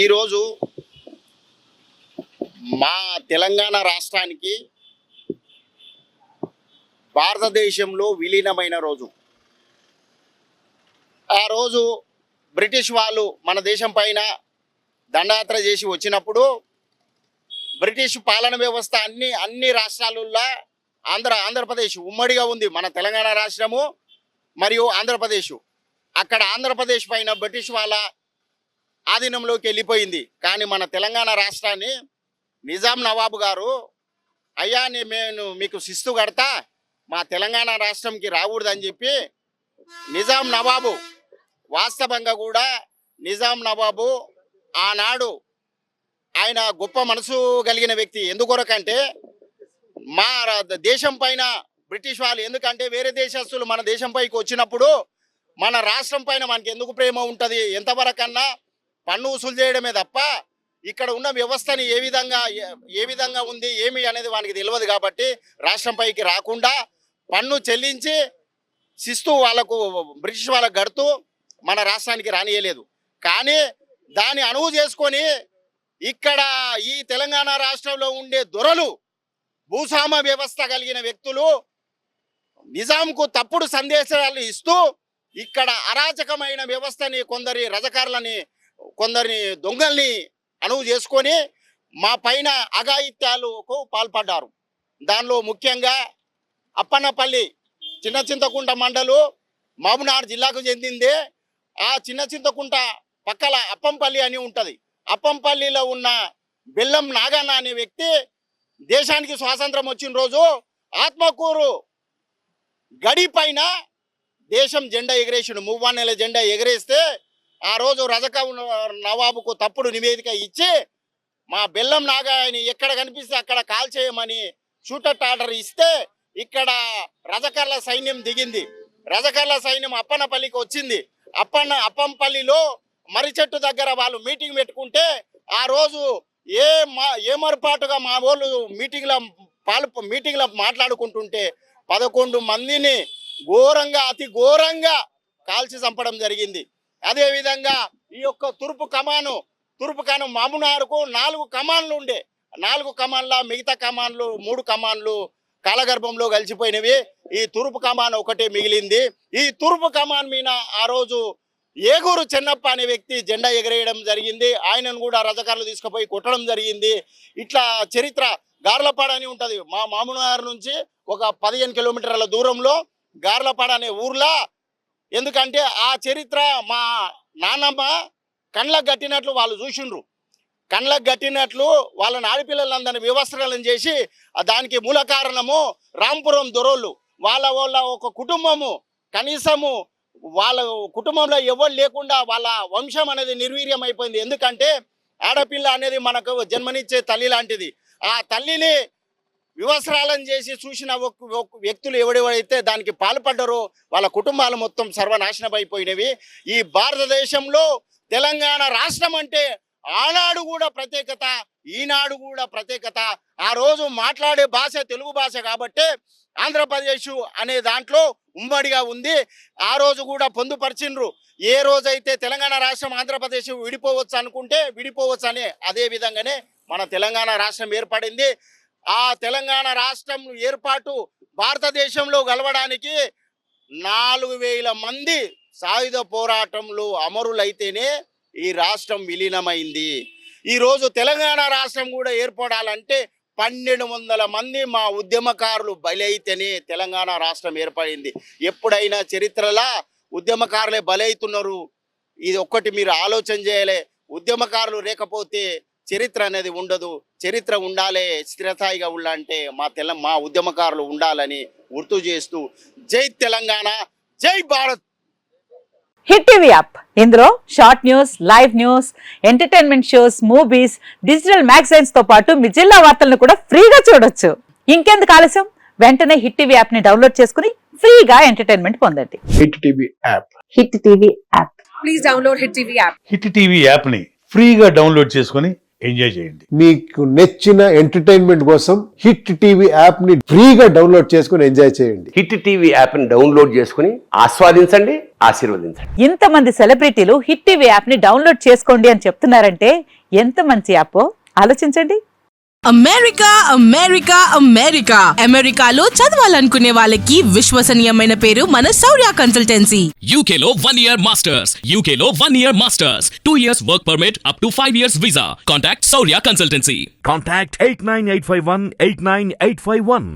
ఈరోజు మా తెలంగాణ రాష్ట్రానికి భారతదేశంలో విలీనమైన రోజు. ఆ రోజు బ్రిటిష్ వాళ్ళు మన దేశం పైన దండయాత్ర చేసి వచ్చినప్పుడు బ్రిటిష్ పాలన వ్యవస్థ అన్ని రాష్ట్రాలలో ఆంధ్రప్రదేశ్ ఉమ్మడిగా ఉంది. మన తెలంగాణ రాష్ట్రము మరియు ఆంధ్రప్రదేశ్. అక్కడ ఆంధ్రప్రదేశ్ పైన బ్రిటిష్ వాళ్ళ ఆధీనంలోకి వెళ్ళిపోయింది. కానీ మన తెలంగాణ రాష్ట్రాన్ని నిజాం నవాబు గారు, అయ్యా నేను మీకు శిస్తు కడతా, మా తెలంగాణ రాష్ట్రంకి రాకూడదని చెప్పి నిజాం నవాబు, వాస్తవంగా కూడా నిజాం నవాబు ఆనాడు ఆయన గొప్ప మనసు కలిగిన వ్యక్తి. ఎందుకొరకంటే మా దేశం పైన బ్రిటిష్ వాళ్ళు, ఎందుకంటే వేరే దేశస్తులు మన దేశం పైకి వచ్చినప్పుడు మన రాష్ట్రం పైన మనకి ఎందుకు ప్రేమ ఉంటుంది? ఎంతవరకన్నా పన్ను వసూలు చేయడమే తప్ప ఇక్కడ ఉన్న వ్యవస్థని ఏ విధంగా ఉంది ఏమి అనేది వానికి తెలియదు. కాబట్టి రాష్ట్రం పైకి రాకుండా పన్ను చెల్లించి శిస్తు వాళ్ళకు బ్రిటిష్ వాళ్ళకు గడుతూ మన రాష్ట్రానికి రానియలేదు. కానీ దాన్ని అనువు చేసుకొని ఇక్కడ ఈ తెలంగాణ రాష్ట్రంలో ఉండే దొరలు, భూస్వామ వ్యవస్థ కలిగిన వ్యక్తులు నిజాంకు తప్పుడు సందేశాలు ఇస్తూ ఇక్కడ అరాచకమైన వ్యవస్థని, కొందరి రజకారులని, కొందరిని దొంగల్ని అనువు చేసుకొని మా పైన అఘాయిత్యాలకు పాల్పడ్డారు. దానిలో ముఖ్యంగా అప్పన్నపల్లి చిన్న చింతకుంట మండలు మహబూబ్నగర్ జిల్లాకు చెందింది. ఆ చిన్న చింతకుంట పక్కల అప్పంపల్లి అని ఉంటుంది. అప్పంపల్లిలో ఉన్న బెల్లం నాగన్న అనే వ్యక్తి దేశానికి స్వాతంత్రం వచ్చిన రోజు ఆత్మకూరు గడి పైన దేశం జెండా ఎగరేసిన, మువ్వన్నెల జెండా ఎగరేస్తే ఆ రోజు రజక నవాబుకు తప్పుడు నివేదిక ఇచ్చి మా బెల్లం నాగాయని ఎక్కడ కనిపిస్తే అక్కడ కాల్ చేయమని షూటర్ ఆర్డర్ ఇస్తే ఇక్కడ రజకర్ల సైన్యం దిగింది. రజకర్ల సైన్యం అప్పన్నపల్లికి వచ్చింది. అప్పంపల్లిలో మర్రి చెట్టు దగ్గర వాళ్ళు మీటింగ్ పెట్టుకుంటే ఆ రోజు ఏమరపాటుగా మా వాళ్ళు మీటింగ్లో మాట్లాడుకుంటుంటే 11 మందిని అతి ఘోరంగా కాల్చి చంపడం జరిగింది. అదేవిధంగా ఈ యొక్క తూర్పు కమాను మహబూబ్నగర్కు 4 కమాన్లు ఉండే. 4 కమాన్ల మిగతా కమాన్లు 3 కమాన్లు కాలగర్భంలో కలిసిపోయినవి. ఈ తూర్పు కమాన్ ఒకటే మిగిలింది. ఈ తూర్పు కమాన్ మీద ఆ రోజు ఏగూరు చెన్నప్ప అనే వ్యక్తి జెండా ఎగరేయడం జరిగింది. ఆయనను కూడా రజకారులు తీసుకుపోయి కొట్టడం జరిగింది. ఇట్లా చరిత్ర గార్లపాడ అని ఉంటుంది. మా మహబూబ్నగర్ నుంచి ఒక 15 కిలోమీటర్ల దూరంలో గార్లపాడ అనే ఊర్లో. ఎందుకంటే ఆ చరిత్ర మా నాన్నమ్మ కళ్ళకు కట్టినట్లు వాళ్ళు చూసిండ్రు. కళ్ళకు కట్టినట్లు వాళ్ళని ఆడపిల్లలందరినీ వివస్త్రాలను చేసి దానికి మూల కారణము రాంపురం దొరోళ్ళు. వాళ్ళ ఒక కుటుంబము, కనీసము వాళ్ళ కుటుంబంలో ఎవరు లేకుండా వాళ్ళ వంశం అనేది నిర్వీర్యం అయిపోయింది. ఎందుకంటే ఆడపిల్ల అనేది మనకు జన్మనిచ్చే తల్లి లాంటిది. ఆ తల్లిని వివస్త్రాలను చేసి చూసిన వ్యక్తులు ఎవడెవడైతే దానికి పాల్పడ్డారో వాళ్ళ కుటుంబాలు మొత్తం సర్వనాశనం అయిపోయినవి. ఈ భారతదేశంలో తెలంగాణ రాష్ట్రం అంటే ఆనాడు కూడా ప్రత్యేకత, ఈనాడు కూడా ప్రత్యేకత. ఆ రోజు మాట్లాడే భాష తెలుగు భాష కాబట్టి ఆంధ్రప్రదేశ్ అనే దాంట్లో ఉమ్మడిగా ఉంది. ఆ రోజు కూడా పొందుపరిచిండ్రు. ఏ రోజైతే తెలంగాణ రాష్ట్రం ఆంధ్రప్రదేశ్ విడిపోవచ్చు అనుకుంటే విడిపోవచ్చు అనే అదే విధంగానే మన తెలంగాణ రాష్ట్రం ఏర్పడింది. ఆ తెలంగాణ రాష్ట్రం ఏర్పాటు భారతదేశంలో గెలవడానికి 4000 మంది సాయుధ పోరాటంలో అమరులైతేనే ఈ రాష్ట్రం విలీనమైంది. ఈరోజు తెలంగాణ రాష్ట్రం కూడా ఏర్పడాలంటే 1200 మంది మా ఉద్యమకారులు బలైతేనే తెలంగాణ రాష్ట్రం ఏర్పడింది. ఎప్పుడైనా చరిత్రలా ఉద్యమకారులే బలైతున్నారు. ఇది ఒక్కటి మీరు ఆలోచన చేయాలి. ఉద్యమకారులు లేకపోతే చరిత్ర అనేది ఉండదు. చరిత్ర ఉండాలి, స్థిరస్థాయిగా ఉండాలంటే మా ఉద్యమకారులు ఉండాలని గుర్తు చేస్తూ జై తెలంగాణ, జై భారత్. హిట్ టీవీ యాప్, ఇందులో short news, live news, entertainment shows, movies, digital magazines తో పాటు మీ జిల్లా వార్తలను కూడా ఫ్రీగా చూడొచ్చు. ఇంకెందుకు ఆలస్యం, వెంటనే హిట్ టీవీ యాప్ ని డౌన్లోడ్ చేసుకుని ఫ్రీగా ఎంటర్టైన్మెంట్ పొందండి. Hit TV app. Hit TV app. Please download hit TV app. Hit TV app ని ఫ్రీగా డౌన్లోడ్ చేసుకుని ఎంజాయ్ చేయండి. మీకు నచ్చిన ఎంటర్టైన్మెంట్ కోసం హిట్ టీవీ యాప్ ని ఫ్రీగా డౌన్లోడ్ చేసుకుని ఎంజాయ్ చేయండి. హిట్ టీవీ యాప్ని డౌన్లోడ్ చేసుకుని ఆస్వాదించండి, ఆశీర్వదించండి. ఇంతమంది సెలబ్రిటీలు హిట్ టీవీ యాప్ ని డౌన్లోడ్ చేసుకోండి అని చెప్తున్నారంటే ఎంత మంచి యాప్ ఆలోచించండి. అమెరికా అమెరికా అమెరికా అమెరికాలో చదవాలనుకునే వాళ్ళకి విశ్వసనీయమైన పేరు మన శౌర్య కన్సల్టెన్సీ. UK లో 1 year masters. UK లో 1 year masters. 2 years work permit up to 5 years visa. Contact Saurya Consultancy. Contact 89851 89851.